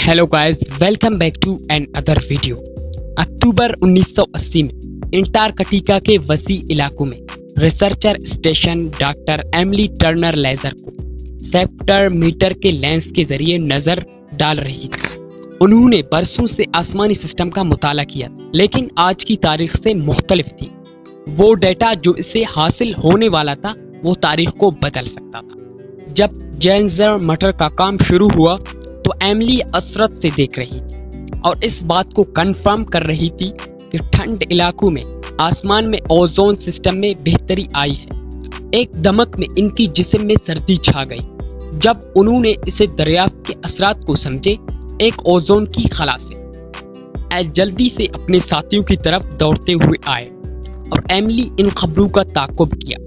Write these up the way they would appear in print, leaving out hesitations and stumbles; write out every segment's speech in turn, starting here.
Hello guys, welcome back to another video. अक्टूबर 1980 में Antarctica के वसी इलाकों में researcher station doctor Emily Turner लेजर को सेप्टेरोमीटर के लेंस के जरिए नजर डाल रही थी। उन्होंने बरसों से आसमानी सिस्टम का मुताला किया, लेकिन आज की तारीख से मुख्तलिफ थी। वो डेटा जो इससे हासिल होने वाला था वो तारीख को बदल सकता था। जब जेंजर मटर का काम शुरू हुआ तो एमिली असरत से देख रही थी और इस बात को कंफर्म कर रही थी कि ठंड इलाकों में आसमान में ओजोन सिस्टम में बेहतरी आई है। एक दमक में इनकी जिस्म में सर्दी छा गई जब उन्होंने इसे दरियाफ्त के असरात को समझे, एक ओजोन की खला से। जल्दी से अपने साथियों की तरफ दौड़ते हुए आए और एमिली इन खबरों का ताक़ुब किया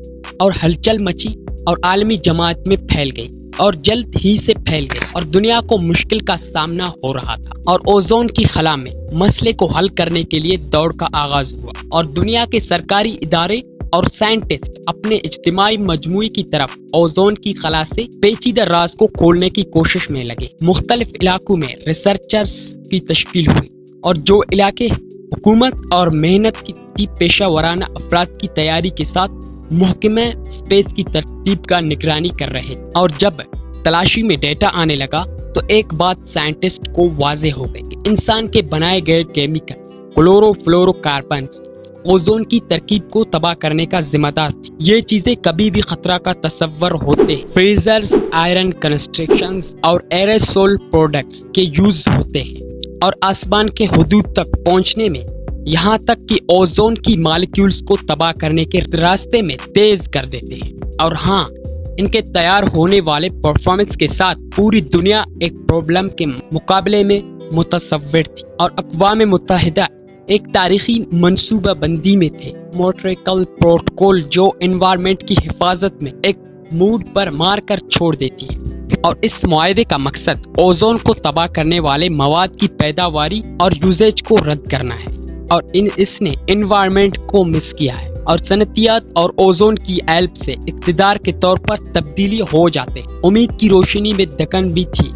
और हलचल मची और आलमी जमात में फैल गई और जल्द ही से फैल गई और दुनिया को मुश्किल का सामना हो रहा था और ओजोन की खला में मसले को हल करने के लिए दौड़ का आगाज हुआ और दुनिया के सरकारी इदारे और साइंटिस्ट अपने इज्तिमाई मजमूई की तरफ ओजोन की खला से पेचीदा राज को खोलने की कोशिश में लगे। मुख्तलिफ इलाकों में रिसर्चर्स की तश्कील हुई और जो इलाके हुकूमत और मेहनत की पेशा वराना अफराद की तैयारी के साथ महकमे स्पेस की तरतीब का निगरानी कर रहे थे। और जब तलाशी में डेटा आने लगा तो एक बात साइंटिस्ट को वाजे हो गई कि इंसान के बनाए गए केमिकल्स क्लोरोफ्लोरोकार्बन्स ओजोन की तरकीब को तबाह करने का जिम्मेदार थी। ये चीजें कभी भी खतरा का तस्वर होते हैं। फ्रीजर्स, आयरन कंस्ट्रक्शंस और एरेसोल प्रोडक्ट्स के यूज होते हैं और आसमान के हुदूद तक पहुंचने में, यहाँ तक कि ओजोन की मॉलिक्यूल्स को तबाह करने के रास्ते में तेज कर देते हैं। और हाँ, इनके तैयार होने वाले परफॉर्मेंस के साथ पूरी दुनिया एक प्रॉब्लम के मुकाबले में मुतसव्विर थी और अक़वाम मुत्तहिदा एक तारीखी मंसूबा बंदी में थे। मॉन्ट्रियल प्रोटोकॉल जो एनवायरनमेंट की हिफाजत में एक मूड पर मार कर छोड़ देती है और इस मुआहदे का मकसद ओजोन को तबाह करने वाले मवाद की पैदावारी और यूजेज को रद्द करना है और इसने एनवायरनमेंट को मिस किया है और सनतियात और ओजोन की हेल्प से इक़्तिदार के तौर पर तब्दीली हो जाते। उम्मीद की रोशनी में दकन भी थी।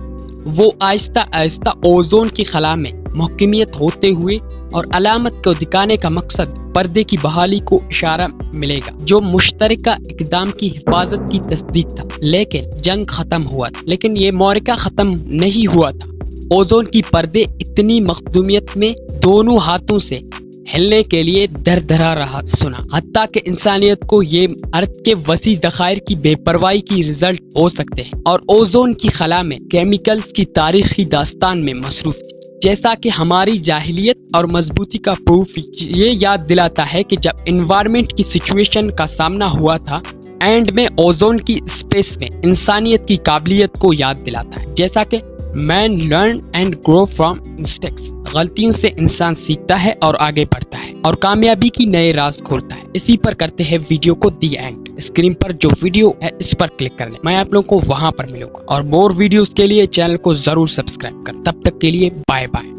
वो आहिस्ता आहिस्ता ओजोन की खला में महकमियत होते हुए और अलामत को दिखाने का मकसद पर्दे की बहाली को इशारा मिलेगा जो मुश्तरका इक़दाम की हिफाजत की तस्दीक था। लेकिन जंग खत्म हुआ था, लेकिन ये मौरका खत्म नहीं हुआ था। ओजोन की पर्दे इतनी मखदूमियत में दोनों हाथों से हिलने के लिए दर दरा रहा सुना, हत्ता कि इंसानियत को ये अर्थ के वसी ज़खायर की बेपरवाही की रिजल्ट हो सकते हैं और ओजोन की खला में केमिकल्स की तारीखी दास्तान में मसरूफ थी। जैसा कि हमारी जाहिलियत और मजबूती का प्रूफ ये याद दिलाता है कि जब एनवायरनमेंट की सिचुएशन का सामना हुआ था, एंड में ओजोन की स्पेस में इंसानियत की काबिलियत को याद दिलाता है। जैसा कि man learn and grow from mistakes, गलतियों से इंसान सीखता है और आगे बढ़ता है और कामयाबी की नए राज खोलता है। इसी पर करते हैं वीडियो को दी एंड। स्क्रीन पर जो वीडियो है इस पर क्लिक कर लें, मैं आप लोगों को वहां पर मिलूंगा और मोर वीडियोस के लिए चैनल को जरूर सब्सक्राइब कर। तब तक के लिए बाय बाय।